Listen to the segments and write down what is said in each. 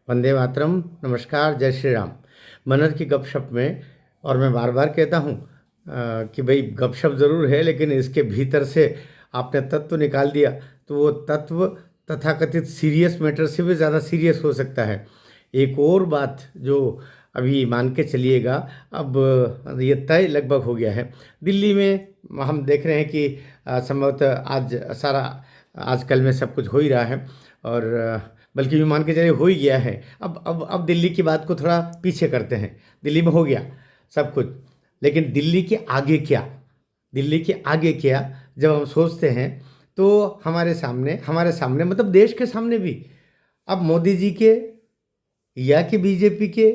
वंदे मातरम। नमस्कार, जय श्री राम। मनर की गपशप में, और मैं बार बार कहता हूँ कि भाई गपशप ज़रूर है, लेकिन इसके भीतर से आपने तत्व निकाल दिया तो वो तत्व तथाकथित सीरियस मैटर से भी ज़्यादा सीरियस हो सकता है। एक और बात जो अभी मान के चलिएगा, अब ये तय लगभग हो गया है। दिल्ली में हम देख रहे हैं कि संभवतः आज सारा आजकल में सब कुछ हो ही रहा है, और बल्कि यूँ मान के चलिए हो ही गया है। अब दिल्ली की बात को थोड़ा पीछे करते हैं। दिल्ली में हो गया सब कुछ, लेकिन दिल्ली के आगे क्या? दिल्ली के आगे क्या जब हम सोचते हैं तो हमारे सामने मतलब देश के सामने भी अब मोदी जी के या कि बीजेपी के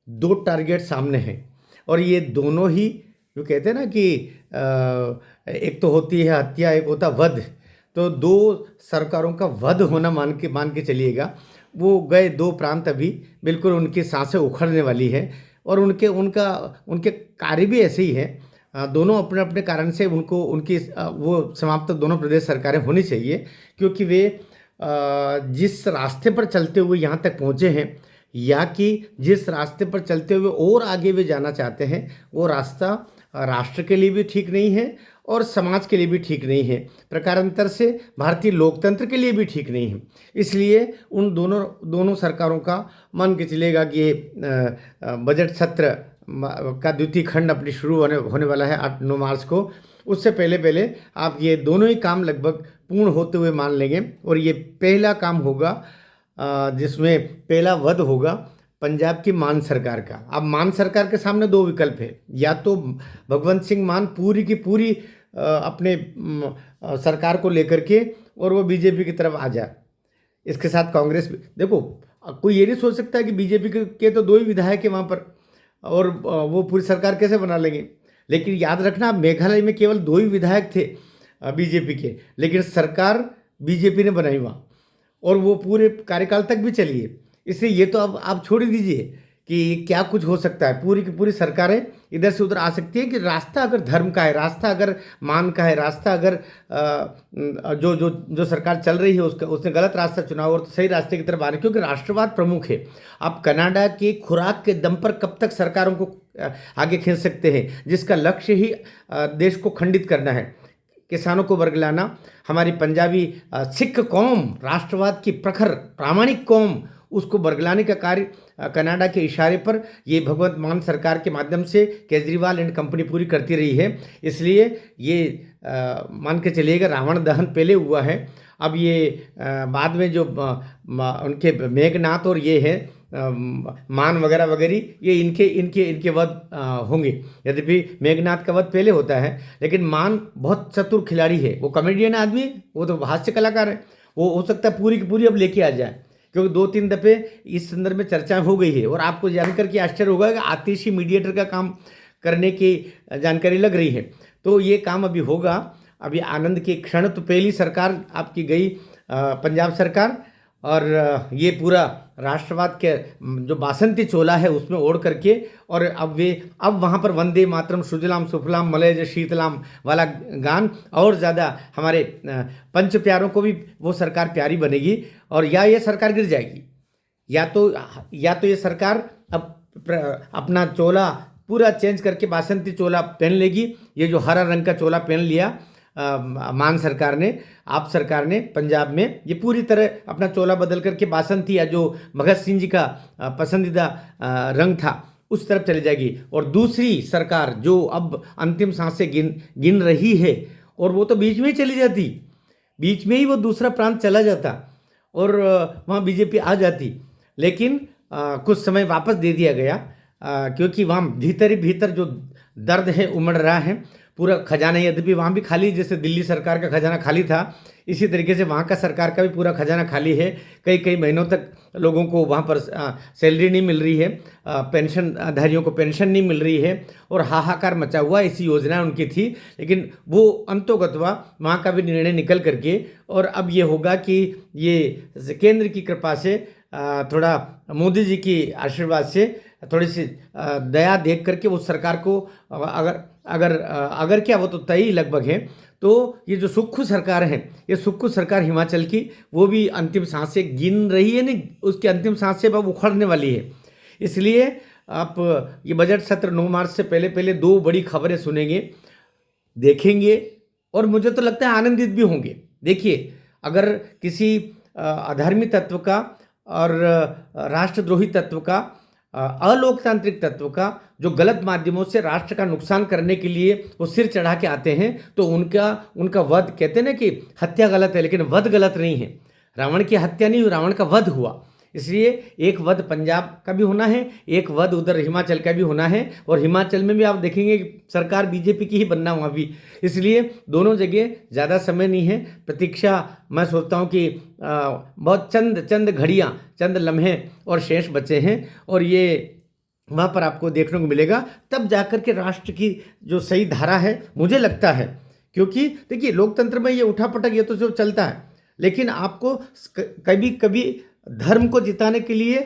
दो टारगेट सामने हैं। और ये दोनों ही जो कहते हैं ना कि एक तो होती है हत्या, एक होता वध। तो दो सरकारों का वध होना मान के चलिएगा। वो गए दो प्रांत, अभी बिल्कुल उनकी सांसें उखड़ने वाली है, और उनके कार्य भी ऐसे ही हैं। दोनों अपने अपने कारण से उनकी वो समाप्त दोनों प्रदेश सरकारें होनी चाहिए, क्योंकि वे जिस रास्ते पर चलते हुए यहाँ तक पहुँचे हैं, या कि जिस रास्ते पर चलते हुए और आगे वे जाना चाहते हैं, वो रास्ता राष्ट्र के लिए भी ठीक नहीं है और समाज के लिए भी ठीक नहीं है, प्रकारांतर से भारतीय लोकतंत्र के लिए भी ठीक नहीं है। इसलिए उन दोनों सरकारों का मान के चलेगा कि ये बजट सत्र का द्वितीय खंड अपनी शुरू होने वाला है 8-9 मार्च को। उससे पहले पहले आप ये दोनों ही काम लगभग पूर्ण होते हुए मान लेंगे, और ये पहला काम होगा जिसमें पहला वध होगा पंजाब की मान सरकार का। अब मान सरकार के सामने दो विकल्प है, या तो भगवंत सिंह मान पूरी की पूरी अपने सरकार को लेकर के और वो बीजेपी की तरफ आ जाए। इसके साथ कांग्रेस भी, देखो कोई ये नहीं सोच सकता कि बीजेपी के तो दो ही विधायक है वहाँ पर, और वो पूरी सरकार कैसे बना लेंगे। लेकिन याद रखना, मेघालय में केवल दो ही विधायक थे बीजेपी के, लेकिन सरकार बीजेपी ने बनाई वहाँ, और वो पूरे कार्यकाल तक भी चली है। इसलिए ये तो अब आप छोड़ ही दीजिए कि क्या कुछ हो सकता है। पूरी की पूरी सरकारें इधर से उधर आ सकती हैं कि रास्ता अगर धर्म का है, रास्ता अगर मान का है, रास्ता अगर जो जो जो सरकार चल रही है उसने गलत रास्ता चुना और सही रास्ते की तरफ आ रही है, क्योंकि राष्ट्रवाद प्रमुख है। आप कनाडा की खुराक के दम पर कब तक सरकारों को आगे खींच सकते हैं, जिसका लक्ष्य ही देश को खंडित करना है, किसानों को वर्गलाना। हमारी पंजाबी सिख कौम, राष्ट्रवाद की प्रखर प्रामाणिक कौम, उसको बरगलाने का कार्य कनाडा के इशारे पर ये भगवंत मान सरकार के माध्यम से केजरीवाल एंड कंपनी पूरी करती रही है। इसलिए ये मान के चलिएगा रावण दहन पहले हुआ है। अब ये बाद में जो उनके मेघनाथ और ये है मान वगैरह वगैरह, ये इनके वध होंगे। यद्यपि मेघनाथ का वध पहले होता है, लेकिन मान बहुत चतुर खिलाड़ी है, वो कॉमेडियन आदमी है, वो तो हास्य कलाकार है। वो हो सकता है पूरी की पूरी अब लेके आ जाए, क्योंकि 2-3 दफ़े इस संदर्भ में चर्चा हो गई है। और आपको जानकर के आश्चर्य होगा कि आतिशी मीडिएटर का काम करने की जानकारी लग रही है। तो ये काम अभी होगा। अभी आनंद के क्षण तो पहली सरकार आपकी गई पंजाब सरकार, और ये पूरा राष्ट्रवाद के जो बासंती चोला है उसमें ओढ़ करके, और अब वहाँ पर वंदे मातरम सुजलाम सुफलाम मलयज शीतलाम वाला गान और ज़्यादा हमारे पंच प्यारों को भी वो सरकार प्यारी बनेगी। और या ये सरकार गिर जाएगी, या तो ये सरकार अब अपना चोला पूरा चेंज करके बासंती चोला पहन लेगी। ये जो हरा रंग का चोला पहन लिया मान सरकार ने, आप सरकार ने पंजाब में, ये पूरी तरह अपना चोला बदल करके बासंती, या जो भगत सिंह जी का पसंदीदा रंग था, उस तरफ चली जाएगी। और दूसरी सरकार जो अब अंतिम सांसें गिन रही है, और वो तो बीच में ही चली जाती, बीच में ही वो दूसरा प्रांत चला जाता और वहाँ बीजेपी आ जाती। लेकिन कुछ समय वापस दे दिया गया, क्योंकि वहाँ भीतर ही भीतर जो दर्द है उमड़ रहा है। पूरा खजाना यद्यपि वहाँ भी खाली, जैसे दिल्ली सरकार का खजाना खाली था, इसी तरीके से वहाँ का सरकार का भी पूरा खजाना खाली है। कई महीनों तक लोगों को वहाँ पर सैलरी नहीं मिल रही है, पेंशनधारियों को पेंशन नहीं मिल रही है, और हाहाकार मचा हुआ। ऐसी योजना उनकी थी, लेकिन वो अंतोगत्वा वहाँ का भी निर्णय निकल करके, और अब ये होगा कि ये केंद्र की कृपा से, थोड़ा मोदी जी की आशीर्वाद से, थोड़ी सी दया देख करके उस सरकार को अगर क्या, वो तो तय ही लगभग है, तो ये जो सुक्खू सरकार है, ये सुक्खू सरकार हिमाचल की, वो भी अंतिम सांसें गिन रही है, नहीं उसकी अंतिम सांसें अब उखड़ने वाली है। इसलिए आप ये बजट सत्र 9 मार्च से पहले पहले 2 बड़ी खबरें सुनेंगे, देखेंगे और मुझे तो लगता है आनंदित भी होंगे। देखिए, अगर किसी अधर्मी तत्व का और राष्ट्रद्रोही तत्व का, अलोकतांत्रिक तत्व का, जो गलत माध्यमों से राष्ट्र का नुकसान करने के लिए वो सिर चढ़ा के आते हैं, तो उनका वध, कहते हैं ना कि हत्या गलत है लेकिन वध गलत नहीं है। रावण की हत्या नहीं हुई, रावण का वध हुआ। इसलिए एक वध पंजाब का भी होना है, एक वध उधर हिमाचल का भी होना है, और हिमाचल में भी आप देखेंगे कि सरकार बीजेपी की ही बनना वहाँ भी। इसलिए दोनों जगह ज़्यादा समय नहीं है, प्रतीक्षा मैं सोचता हूँ कि बहुत चंद घड़ियाँ, चंद लम्हे और शेष बचे हैं, और ये वहाँ पर आपको देखने को मिलेगा। तब जाकर के राष्ट्र की जो सही धारा है, मुझे लगता है, क्योंकि देखिए लोकतंत्र में ये उठापटक ये तो जो चलता है, लेकिन आपको कभी कभी धर्म को जिताने के लिए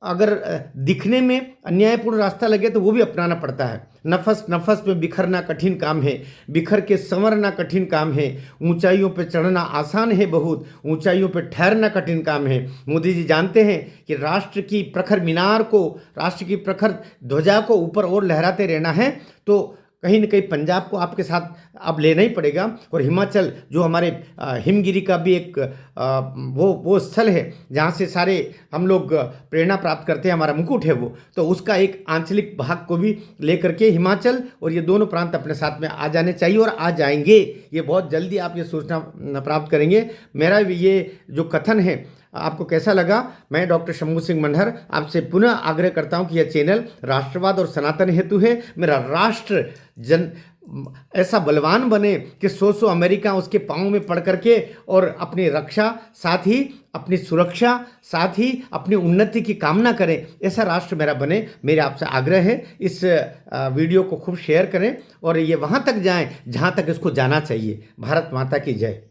अगर दिखने में अन्यायपूर्ण रास्ता लगे तो वो भी अपनाना पड़ता है। नफस नफस में बिखरना कठिन काम है, बिखर के संवरना कठिन काम है, ऊंचाइयों पे चढ़ना आसान है बहुत, ऊंचाइयों पे ठहरना कठिन काम है। मोदी जी जानते हैं कि राष्ट्र की प्रखर मीनार को, राष्ट्र की प्रखर ध्वजा को ऊपर और लहराते रहना है, तो कहीं न कहीं पंजाब को आपके साथ अब लेना ही पड़ेगा। और हिमाचल जो हमारे हिमगिरी का भी एक वो स्थल है जहाँ से सारे हम लोग प्रेरणा प्राप्त करते हैं, हमारा मुकुट है वो, तो उसका एक आंचलिक भाग को भी लेकर के हिमाचल और ये दोनों प्रांत अपने साथ में आ जाने चाहिए, और आ जाएंगे। ये बहुत जल्दी आप ये सूचना प्राप्त करेंगे। मेरा ये जो कथन है आपको कैसा लगा? मैं डॉक्टर शंभू सिंह मनहर आपसे पुनः आग्रह करता हूं कि यह चैनल राष्ट्रवाद और सनातन हेतु है। मेरा राष्ट्र ऐसा बलवान बने कि 100 अमेरिका उसके पाँव में पड़ करके और अपनी रक्षा, साथ ही अपनी सुरक्षा, साथ ही अपनी उन्नति की कामना करें, ऐसा राष्ट्र मेरा बने। मेरे आपसे आग्रह है, इस वीडियो को खूब शेयर करें और ये वहाँ तक जाएं जहाँ तक इसको जाना चाहिए। भारत माता की जय।